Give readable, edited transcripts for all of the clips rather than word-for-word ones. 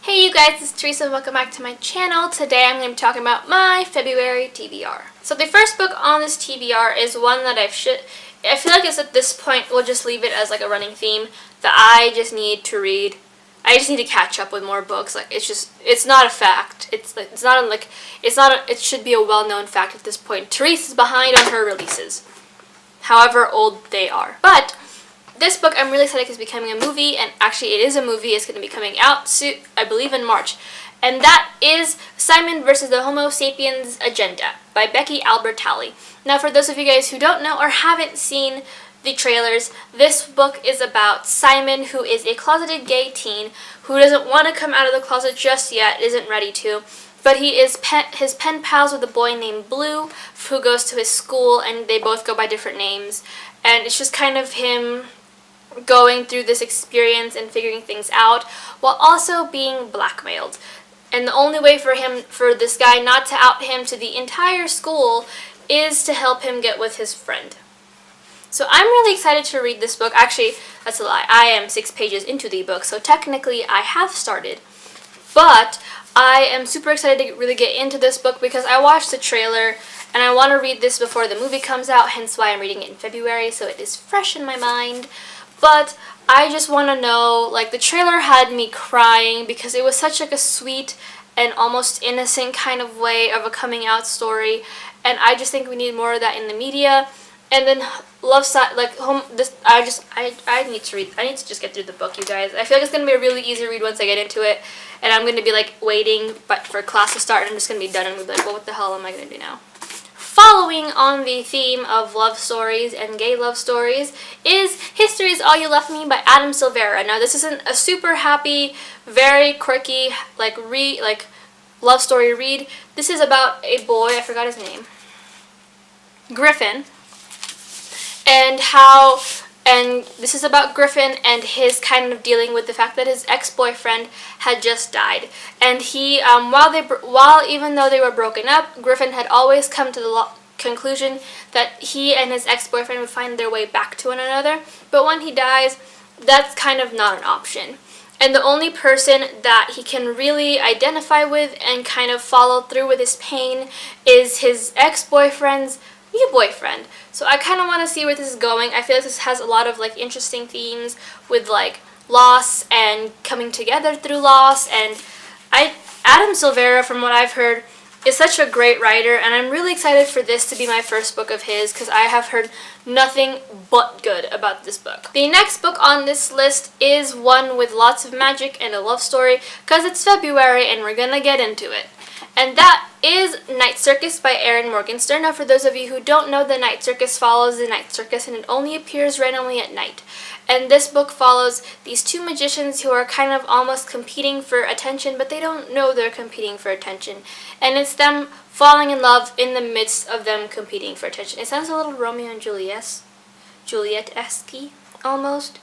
Hey you guys, it's Teresa and welcome back to my channel. Today I'm going to be talking about my February TBR. So the first book on this TBR is one that I feel like it's at this point, we'll just leave it as like a running theme that I just need to read. I just need to catch up with more books. Like it's not a fact. It should be a well-known fact at this point. Teresa's behind on her releases, however old they are. But this book I'm really excited is becoming a movie, and actually it is a movie. It's going to be coming out soon, I believe in March. And that is Simon versus the Homo Sapiens Agenda by Becky Albertalli. Now for those of you guys who don't know or haven't seen the trailers, this book is about Simon, who is a closeted gay teen who doesn't want to come out of the closet just yet, isn't ready to. But he is his pen pals with a boy named Blue, who goes to his school, and they both go by different names. And it's just kind of him going through this experience and figuring things out while also being blackmailed. And the only way for this guy not to out him to the entire school is to help him get with his friend. So I'm really excited to read this book. Actually, that's a lie. I am 6 pages into the book, so technically I have started. But I am super excited to really get into this book because I watched the trailer and I want to read this before the movie comes out, hence why I'm reading it in February, so it is fresh in my mind. But I just want to know, like, the trailer had me crying because it was such like a sweet and almost innocent kind of way of a coming out story, and I just think we need more of that in the media. And then I need to read. I need to just get through the book, you guys. I feel like it's gonna be a really easy read once I get into it, and I'm gonna be like waiting for class to start, and I'm just gonna be done and be like, well, what the hell am I gonna do now? Following on the theme of love stories and gay love stories is History Is All You Left Me by Adam Silvera. Now this isn't a super happy, very quirky love story read. This is about a boy, I forgot his name, Griffin, and this is about Griffin and his kind of dealing with the fact that his ex-boyfriend had just died. And he, even though they were broken up, Griffin had always come to the conclusion that he and his ex-boyfriend would find their way back to one another. But when he dies, that's kind of not an option. And the only person that he can really identify with and kind of follow through with his pain is his ex-boyfriend's new boyfriend. So I kind of want to see where this is going. I feel like this has a lot of like interesting themes with like loss and coming together through loss. And Adam Silvera, from what I've heard, is such a great writer, and I'm really excited for this to be my first book of his because I have heard nothing but good about this book. The next book on this list is one with lots of magic and a love story because it's February and we're gonna get into it. And that is Night Circus by Erin Morgenstern. Now for those of you who don't know, the Night Circus follows the Night Circus and it only appears randomly at night. And this book follows these two magicians who are kind of almost competing for attention, but they don't know they're competing for attention. And it's them falling in love in the midst of them competing for attention. It sounds a little Romeo and Juliet-esque almost,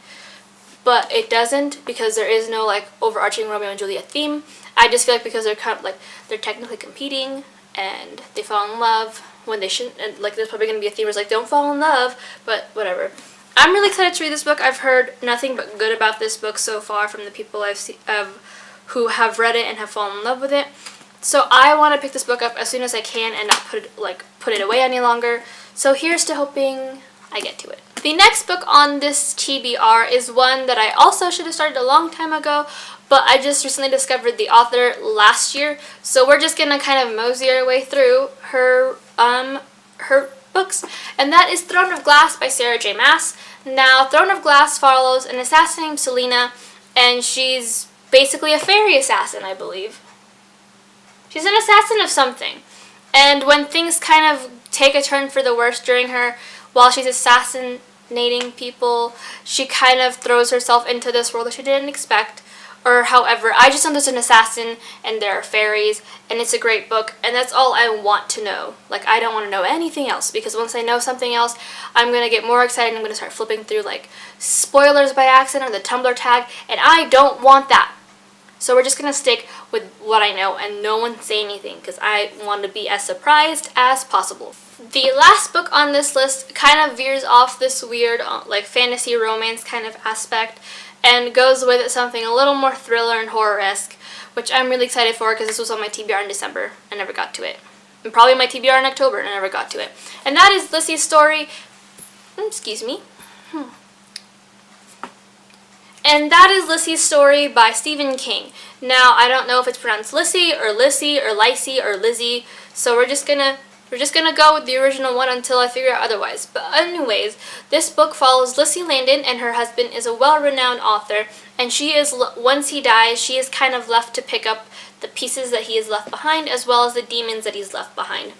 but it doesn't because there is no like overarching Romeo and Juliet theme. I just feel like because they're kind of like they're technically competing and they fall in love when they shouldn't, and like there's probably gonna be a theme where it's like don't fall in love, but whatever. I'm really excited to read this book. I've heard nothing but good about this book so far from the people I've seen who have read it and have fallen in love with it. So I want to pick this book up as soon as I can and not put it away any longer. So here's to hoping I get to it. The next book on this TBR is one that I also should have started a long time ago, but I just recently discovered the author last year, so we're just gonna kind of mosey our way through her books, and that is Throne of Glass by J Maas. Now, Throne of Glass follows an assassin named Selena, and she's basically a fairy assassin, I believe. She's an assassin of something, and when things kind of take a turn for the worse during her, while she's assassinating people, she kind of throws herself into this world that she didn't expect. Or however, I just know there's an assassin and there are fairies, and it's a great book, and that's all I want to know. Like, I don't want to know anything else, because once I know something else, I'm going to get more excited and I'm going to start flipping through like spoilers by accident or the Tumblr tag, and I don't want that. So we're just going to stick with what I know and no one say anything, because I want to be as surprised as possible. The last book on this list kind of veers off this weird like fantasy romance kind of aspect and goes with something a little more thriller and horror-esque, which I'm really excited for because this was on my TBR in December. I never got to it. And probably my TBR in October, and I never got to it. And that is Lissy's story. Excuse me. And that is Lissy's story by Stephen King. Now, I don't know if it's pronounced Lissy or Lissy or Lysy or Lizzie, so we're just gonna go with the original one until I figure out otherwise. But anyways, this book follows Lissy Landon, and her husband is a well-renowned author, and once he dies, she is kind of left to pick up the pieces that he has left behind, as well as the demons that he's left behind.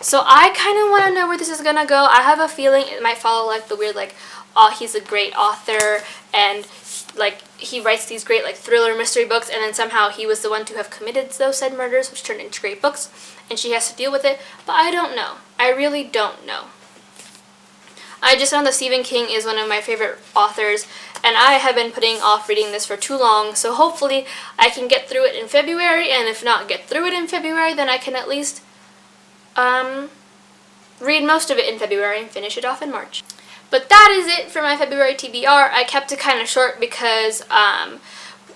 So I kind of want to know where this is gonna go. I have a feeling it might follow like the weird, like, oh, he's a great author, and like he writes these great like thriller mystery books, and then somehow he was the one to have committed those said murders, which turned into great books, and she has to deal with it. But I don't know. I really don't know. I just know that Stephen King is one of my favorite authors, and I have been putting off reading this for too long, so hopefully I can get through it in February, and if not get through it in February, then I can at least read most of it in February and finish it off in March. But that is it for my February TBR. I kept it kind of short because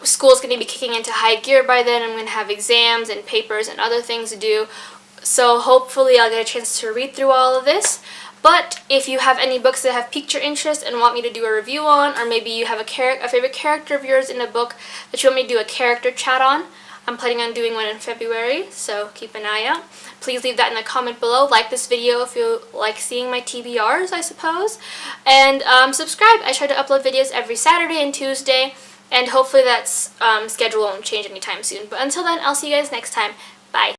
school's going to be kicking into high gear by then. I'm going to have exams and papers and other things to do. So hopefully I'll get a chance to read through all of this. But if you have any books that have piqued your interest and want me to do a review on, or maybe you have a favorite character of yours in a book that you want me to do a character chat on, I'm planning on doing one in February, so keep an eye out. Please leave that in a comment below. Like this video if you like seeing my TBRs, I suppose. And subscribe. I try to upload videos every Saturday and Tuesday, and hopefully that schedule won't change anytime soon. But until then, I'll see you guys next time.